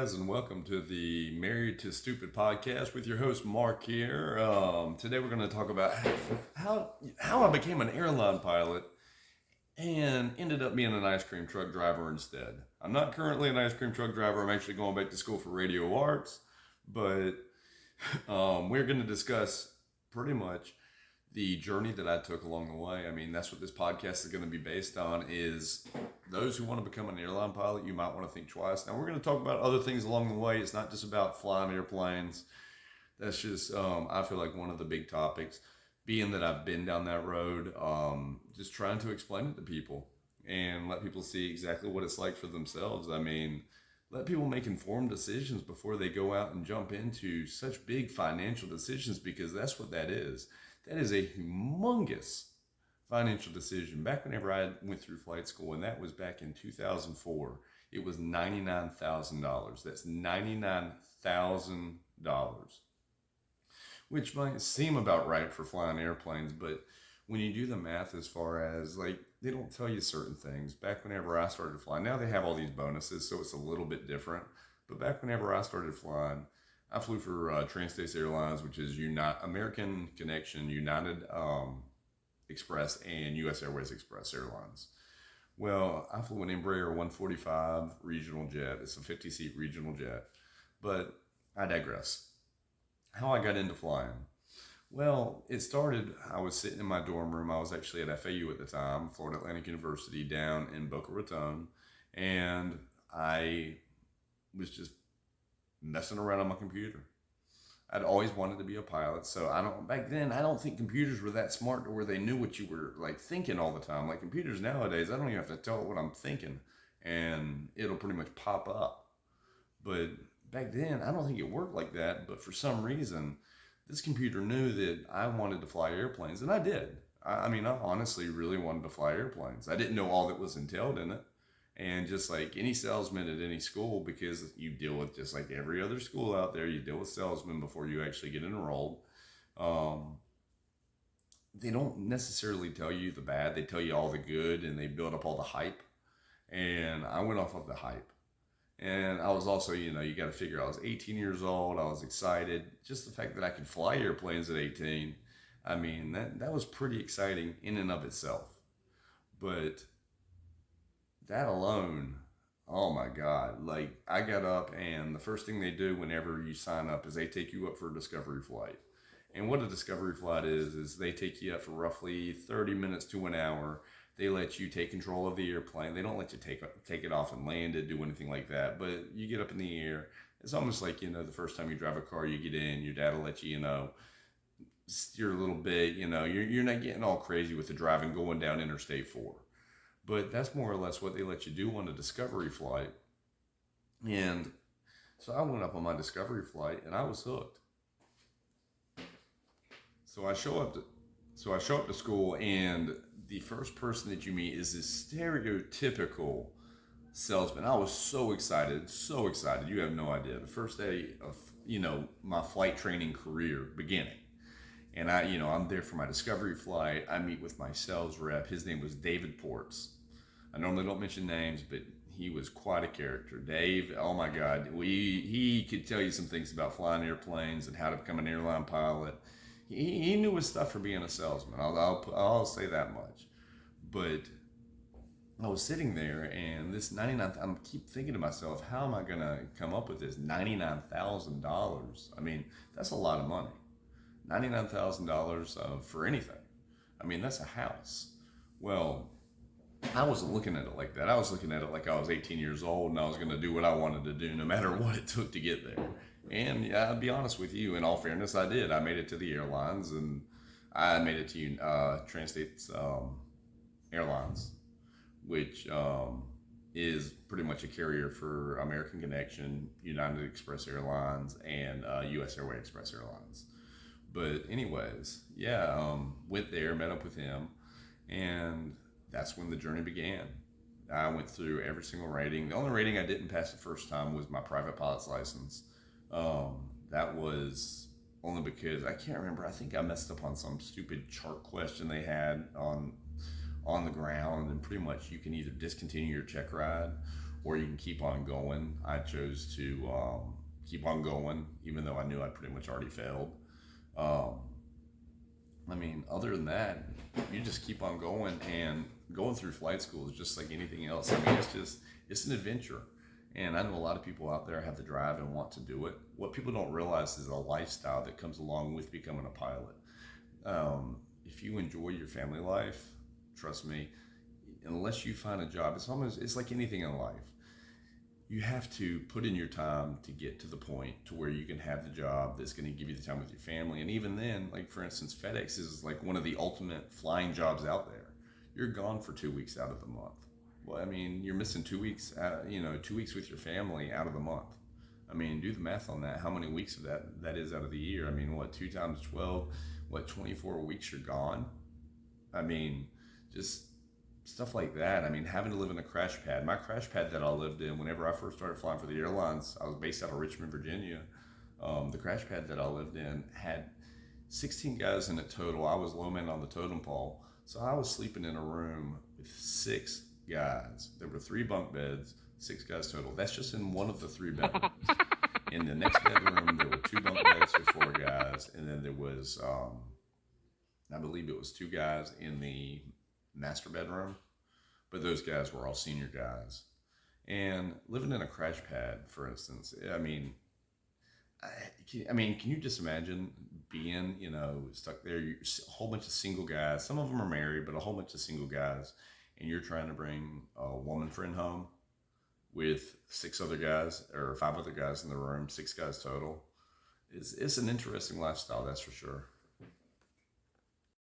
guys, and welcome to the Married to Stupid podcast with your host Mark here. Today we're going to talk about how I became an airline pilot and ended up being an ice cream truck driver instead. I'm not currently an ice cream truck driver. I'm actually going back to school for radio arts, but we're going to discuss pretty much the journey that I took along the way. I mean, that's what this podcast is going to be based on, is those who want to become an airline pilot, you might want to think twice. Now, we're going to talk about other things along the way. It's not just about flying airplanes. That's just, I feel like, one of the big topics. Being that I've been down that road, just trying to explain it to people and let people see exactly what it's like for themselves. I mean, let people make informed decisions before they go out and jump into such big financial decisions, because that's what that is. That is a humongous financial decision. Back whenever I went through flight school, and that was back in 2004, it was $99,000. That's $99,000, which might seem about right for flying airplanes, but when you do the math as far as, like, they don't tell you certain things. Back whenever I started flying, now they have all these bonuses, so it's a little bit different. But back whenever I started flying, I flew for Trans-States Airlines, which is American Connection, United Express, and U.S. Airways Express Airlines. Well, I flew an Embraer 145 regional jet. It's a 50-seat regional jet. But I digress. How I got into flying. Well, it started, I was sitting in my dorm room. I was actually at FAU at the time, Florida Atlantic University, down in Boca Raton. And I was just messing around on my computer. I'd always wanted to be a pilot, so back then I don't think computers were that smart to where they knew what you were like thinking all the time. Like computers nowadays, I don't even have to tell it what I'm thinking, and it'll pretty much pop up. But back then, I don't think it worked like that. But for some reason, this computer knew that I wanted to fly airplanes, and I did. I mean, I honestly really wanted to fly airplanes. I didn't know all that was entailed in it. And just like any salesman at any school, because you deal with, just like every other school out there, you deal with salesmen before you actually get enrolled. They don't necessarily tell you the bad. They tell you all the good, and they build up all the hype. And I went off of the hype. And I was also, you got to figure I was 18 years old. I was excited. Just the fact that I could fly airplanes at 18, I mean, that was pretty exciting in and of itself. But that alone, oh my God, like I got up, and the first thing they do whenever you sign up is they take you up for a discovery flight. And what a discovery flight is they take you up for roughly 30 minutes to an hour. They let you take control of the airplane. They don't let you take it off and land it, do anything like that. But you get up in the air. It's almost like, the first time you drive a car, you get in, your dad will let you, steer a little bit. You're not getting all crazy with the driving going down Interstate 4. But that's more or less what they let you do on a discovery flight. And so I went up on my discovery flight, and I was hooked. So I show up to school, and the first person that you meet is this stereotypical salesman. I was so excited. You have no idea. The first day of, my flight training career beginning. And I'm there for my discovery flight. I meet with my sales rep. His name was David Ports. I normally don't mention names, but he was quite a character. Dave, oh my God, he could tell you some things about flying airplanes and how to become an airline pilot. He knew his stuff for being a salesman. I'll say that much. But I was sitting there, and this I keep thinking to myself, how am I going to come up with this $99,000? I mean, that's a lot of money. $99,000 for anything. I mean, that's a house. Well, I wasn't looking at it like that. I was looking at it like I was 18 years old, and I was going to do what I wanted to do no matter what it took to get there. And yeah, I'll be honest with you, in all fairness, I did. I made it to the airlines, and I made it to Trans-States Airlines, which is pretty much a carrier for American Connection, United Express Airlines, and U.S. Airways Express Airlines. But anyways, went there, met up with him, and that's when the journey began. I went through every single rating. The only rating I didn't pass the first time was my private pilot's license. That was only because I can't remember. I think I messed up on some stupid chart question they had on the ground, and pretty much you can either discontinue your check ride, or you can keep on going. I chose to keep on going, even though I knew I pretty much already failed. Um, I mean, other than that, you just keep on going, and going through flight school is just like anything else. I mean, it's an adventure. And I know a lot of people out there have the drive and want to do it. What people don't realize is a lifestyle that comes along with becoming a pilot. If you enjoy your family life, trust me, unless you find a job, it's like anything in life. You have to put in your time to get to the point to where you can have the job that's going to give you the time with your family. And even then, like for instance, FedEx is like one of the ultimate flying jobs out there. You're gone for 2 weeks out of the month. Well, I mean, you're missing 2 weeks, 2 weeks with your family out of the month. I mean, do the math on that. How many weeks of that is out of the year? I mean, what, 2 times 12? What, 24 weeks you're gone? I mean, just stuff like that. I mean, having to live in a crash pad. My crash pad that I lived in whenever I first started flying for the airlines, I was based out of Richmond, Virginia. The crash pad that I lived in had 16 guys in it total. I was low man on the totem pole. So I was sleeping in a room with 6 guys. There were 3 bunk beds, 6 guys total. That's just in one of the 3 bedrooms. In the next bedroom, there were 2 bunk beds for 4 guys. And then there was, I believe it was 2 guys in the master bedroom, but those guys were all senior guys. And living in a crash pad, for instance, can you just imagine being, stuck there? You're a whole bunch of single guys. Some of them are married, but a whole bunch of single guys, and you're trying to bring a woman friend home with 6 other guys or 5 other guys in the room, 6 guys total. It's an interesting lifestyle, that's for sure.